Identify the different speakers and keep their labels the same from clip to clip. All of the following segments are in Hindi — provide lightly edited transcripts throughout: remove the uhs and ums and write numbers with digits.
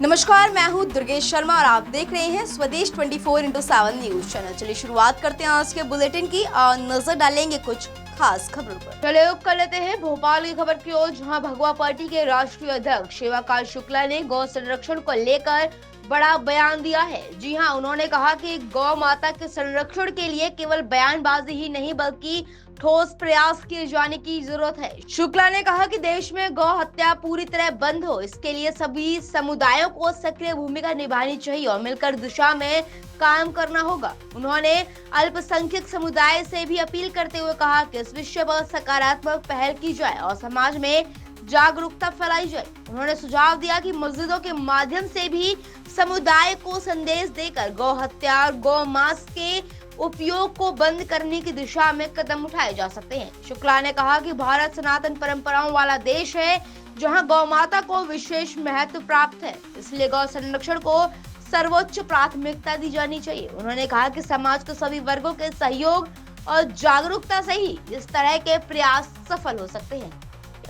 Speaker 1: नमस्कार, मैं हूं दुर्गेश शर्मा और आप देख रहे हैं स्वदेश 24x7 न्यूज चैनल। चलिए शुरुआत करते हैं आज के बुलेटिन की और नजर डालेंगे कुछ खास खबरों पर। चलिए रुक कर लेते हैं भोपाल की खबर की ओर, जहां भगवा पार्टी के राष्ट्रीय अध्यक्ष शिवाकांत शुक्ला ने गौ संरक्षण को लेकर बड़ा बयान दिया है। जी हां, उन्होंने कहा कि गौ माता के संरक्षण के लिए केवल बयानबाजी ही नहीं बल्कि ठोस प्रयास किए जाने की जरूरत है। शुक्ला ने कहा कि देश में गौ हत्या पूरी तरह बंद हो, इसके लिए सभी समुदायों को सक्रिय भूमिका निभानी चाहिए और मिलकर दिशा में काम करना होगा। उन्होंने अल्पसंख्यक समुदाय से भी अपील करते हुए कहा कि इस विषय पर सकारात्मक पहल की जाए और समाज में जागरूकता फैलाई जाए। उन्होंने सुझाव दिया कि मस्जिदों के माध्यम से भी समुदाय को संदेश देकर गौ हत्या और गौ मांस के उपयोग को बंद करने की दिशा में कदम उठाए जा सकते हैं। शुक्ला ने कहा कि भारत सनातन परंपराओं वाला देश है, जहां गौ माता को विशेष महत्व प्राप्त है, इसलिए गौ संरक्षण को सर्वोच्च प्राथमिकता दी जानी चाहिए। उन्होंने कहा कि समाज के सभी वर्गों के सहयोग और जागरूकता से ही इस तरह के प्रयास सफल हो सकते हैं।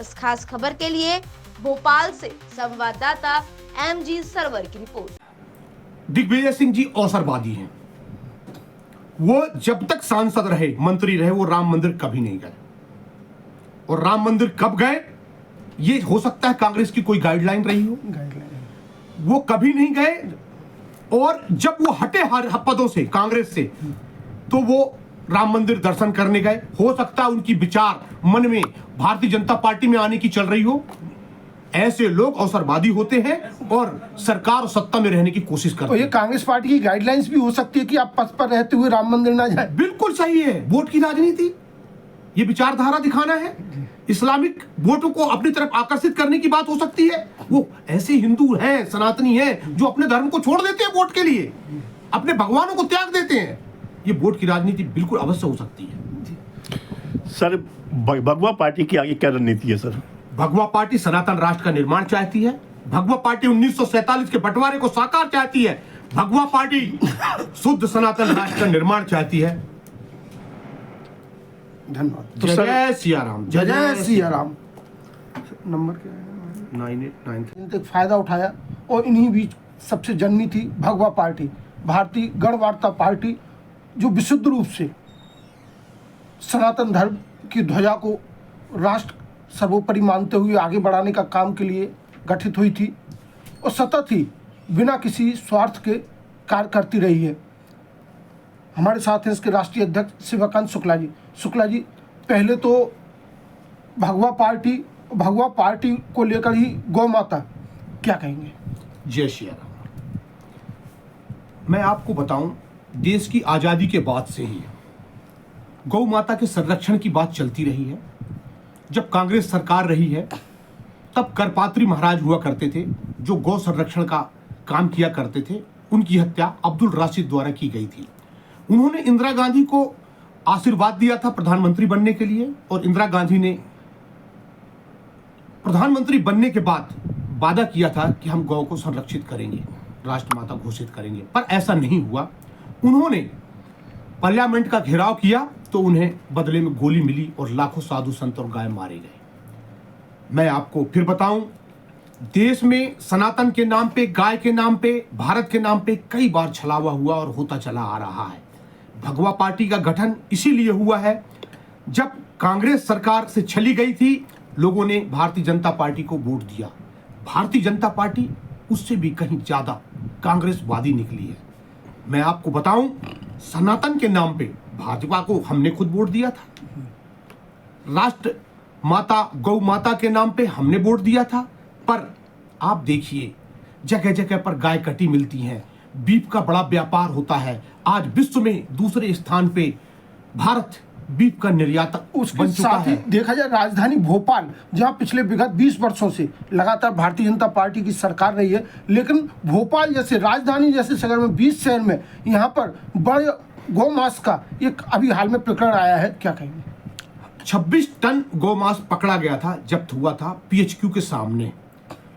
Speaker 1: इस खास खबर के लिए भोपाल से संवाददाता MG सरवर की रिपोर्ट।
Speaker 2: दिग्विजय सिंह जी अवसरवादी हैं। वो जब तक सांसद रहे, मंत्री रहे, वो राम मंदिर कभी नहीं गए। और राम मंदिर कब गए, ये हो सकता है कांग्रेस की कोई गाइडलाइन रही हो, वो कभी नहीं गए। और जब वो हटे हर पदों से, कांग्रेस से, तो वो राम मंदिर दर्शन करने गए। हो सकता है उनकी विचार मन में भारतीय जनता पार्टी में आने की चल रही हो। ऐसे लोग अवसरवादी होते हैं और सरकार और सत्ता में रहने की कोशिश करते हैं।
Speaker 3: तो ये कांग्रेस पार्टी की गाइडलाइंस भी हो सकती है कि आप पद पर रहते हुए राम मंदिर ना जाए।
Speaker 2: बिल्कुल सही है, वोट की राजनीति, ये विचारधारा दिखाना है। इस्लामिक वोटों को अपनी तरफ आकर्षित करने की बात हो सकती है। वो ऐसे हिंदू हैं, सनातनी हैं, जो अपने धर्म को छोड़ देते हैं वोट के लिए, अपने भगवानों को त्याग देते हैं। ये वोट की राजनीति बिल्कुल अवश्य हो सकती है।
Speaker 4: सर, भगवा पार्टी की आगे क्या रणनीति है सर?
Speaker 2: भगवा पार्टी सनातन राष्ट्र का निर्माण चाहती है। भगवा पार्टी 1947 के बंटवारे को साकार चाहती है। भगवा पार्टी शुद्ध सनातन राष्ट्र का निर्माण चाहती है।
Speaker 3: धन्यवाद।
Speaker 2: तो जय सिया राम,
Speaker 3: जय सिया राम। नंबर क्या है?
Speaker 2: 9893।
Speaker 3: इनसे फायदा उठाया और इन्हीं बीच सबसे जन्मी थी भगवा पार्टी, भारतीय गणवार्ता पार्टी, जो विशुद्ध रूप से सनातन धर्म की ध्वजा को राष्ट्र सर्वोपरि मानते हुए आगे बढ़ाने का काम के लिए गठित हुई थी और सतत ही बिना किसी स्वार्थ के कार्य करती रही है। हमारे साथ हैं इसके राष्ट्रीय अध्यक्ष शिवाकांत शुक्ला जी। शुक्ला जी, पहले तो भगवा पार्टी को लेकर ही गौ माता क्या कहेंगे?
Speaker 2: जय श्री राम। मैं आपको बताऊं, देश की आजादी के बाद से ही गौ माता के संरक्षण की बात चलती रही है। जब कांग्रेस सरकार रही है तब करपात्री महाराज हुआ करते थे, जो गौ संरक्षण का काम किया करते थे। उनकी हत्या अब्दुल राशिद द्वारा की गई थी। उन्होंने इंदिरा गांधी को आशीर्वाद दिया था प्रधानमंत्री बनने के लिए, और इंदिरा गांधी ने प्रधानमंत्री बनने के बाद वादा किया था कि हम गौ को संरक्षित करेंगे, राष्ट्रमाता घोषित करेंगे, पर ऐसा नहीं हुआ। उन्होंने पार्लियामेंट का घेराव किया तो उन्हें बदले में गोली मिली और लाखों साधु संत और गाय मारे गए। मैं आपको फिर बताऊं, देश में सनातन के नाम पे, गाय के नाम पे, भारत के नाम पे कई बार छलावा हुआ और होता चला आ रहा है। भगवा पार्टी का गठन इसीलिए हुआ है, जब कांग्रेस सरकार से छली गई थी, लोगों ने भारतीय जनता पार्टी को वोट दिया। भारतीय जनता पार्टी उससे भी कहीं ज्यादा कांग्रेसवादी निकली है। मैं आपको बताऊं, सनातन के नाम पे भाजपा को हमने खुद वोट दिया था। राष्ट्र माता गौ माता के नाम पे हमने वोट दिया था। पर आप देखिए, जगह जगह पर गाय कटी मिलती हैं, बीफ का बड़ा व्यापार होता है। आज विश्व में दूसरे स्थान पे भारत बीफ का निर्यातक
Speaker 3: उसके
Speaker 2: बन चुका
Speaker 3: साथ ही
Speaker 2: है।
Speaker 3: देखा जाए राजधानी भोपाल, जहां पिछले विगत 20 वर्षों से लगातार भारतीय जनता पार्टी की सरकार रही है, लेकिन भोपाल जैसे राजधानी जैसे शहर में, 20 शहर में, यहाँ पर बड़े गौमांस का एक अभी हाल में प्रकरण आया है, क्या कहेंगे?
Speaker 2: 26 टन गौमांस पकड़ा गया था, जब्त हुआ था PHQ के सामने।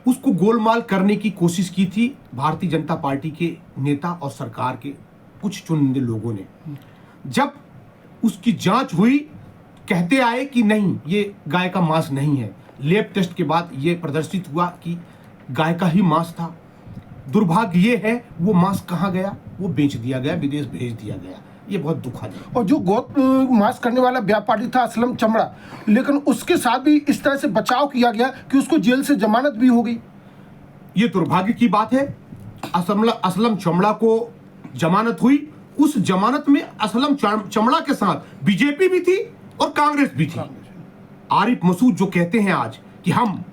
Speaker 2: उसको गोलमाल करने की कोशिश की थी भारतीय जनता पार्टी के नेता और सरकार के कुछ चुनिंदे लोगों ने। जब उसकी जांच हुई, कहते आए कि नहीं, ये गाय का मांस नहीं है। लैब टेस्ट के बाद ये प्रदर्शित हुआ कि गाय का ही मांस था। दुर्भाग्य ये है वो मास्क कहाँ गया, वो बेच दिया गया, विदेश भेज दिया गया। ये बहुत दुखद है।
Speaker 3: और जो मास्क करने वाला व्यापारी था असलम चमड़ा, लेकिन उसके साथ भी इस तरह से बचाव किया गया कि उसको जेल से जमानत भी हो गई।
Speaker 2: ये दुर्भाग्य की बात है। असलम चमड़ा को जमानत हुई, उस जमानत में असलम चमड़ा के साथ बीजेपी भी थी और कांग्रेस भी थी। आरिफ मसूद जो कहते हैं आज कि हम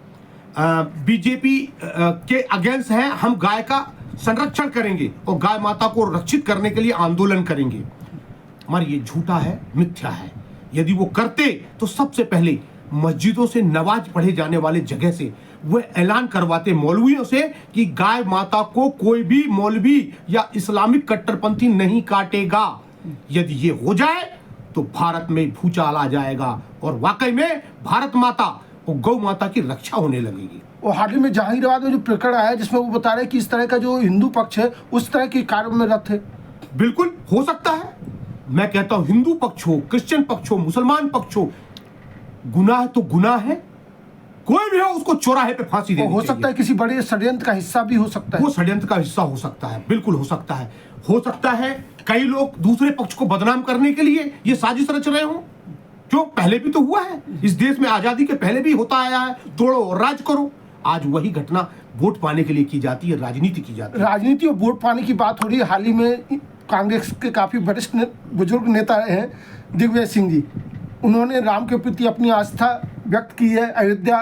Speaker 2: बीजेपी के अगेंस्ट हैं, हम गाय का संरक्षण करेंगे और गाय माता को रक्षित करने के लिए आंदोलन करेंगे, मगर ये झूठा है, मिथ्या है। यदि वो करते तो सबसे पहले मस्जिदों से नमाज पढ़े जाने वाले जगह से वो ऐलान करवाते मौलवियों से कि गाय माता को कोई भी मौलवी या इस्लामिक कट्टरपंथी नहीं काटेगा। यदि ये हो जाए तो भारत में भूचाल आ जाएगा और वाकई में भारत माता और गौ माता की रक्षा होने लगेगी।
Speaker 3: और हाल ही में जहांगीराबाद में जो प्रकरण आया जिसमें वो बता रहे हैं कि इस तरह का जो हिंदू पक्ष है उस तरह के कार्य में रत है।
Speaker 2: बिल्कुल हो सकता है। मैं कहता हूं हिंदू पक्ष हो, क्रिश्चियन पक्ष हो, मुसलमान पक्ष हो, गुनाह तो गुनाह है। कोई भी हो उसको चौराहे पे फांसी देनी
Speaker 3: हो सकता है किसी बड़े षड्यंत्र का हिस्सा भी हो सकता है।
Speaker 2: वो षड्यंत्र का हिस्सा हो सकता है, बिल्कुल हो सकता है। हो सकता है कई लोग दूसरे पक्ष को बदनाम करने के लिए ये साजिश रच रहे हों, जो पहले भी तो हुआ है इस देश में, आजादी के पहले भी होता आया है। तोड़ो और राज करो। आज वही घटना वोट पाने के लिए की जाती है, राजनीति की जाती है।
Speaker 3: राजनीति और वोट पाने की बात हो रही है। हाल ही में कांग्रेस के काफी वरिष्ठ बुजुर्ग नेता हैं दिग्विजय सिंह जी, उन्होंने राम के प्रति अपनी आस्था व्यक्त की है। अयोध्या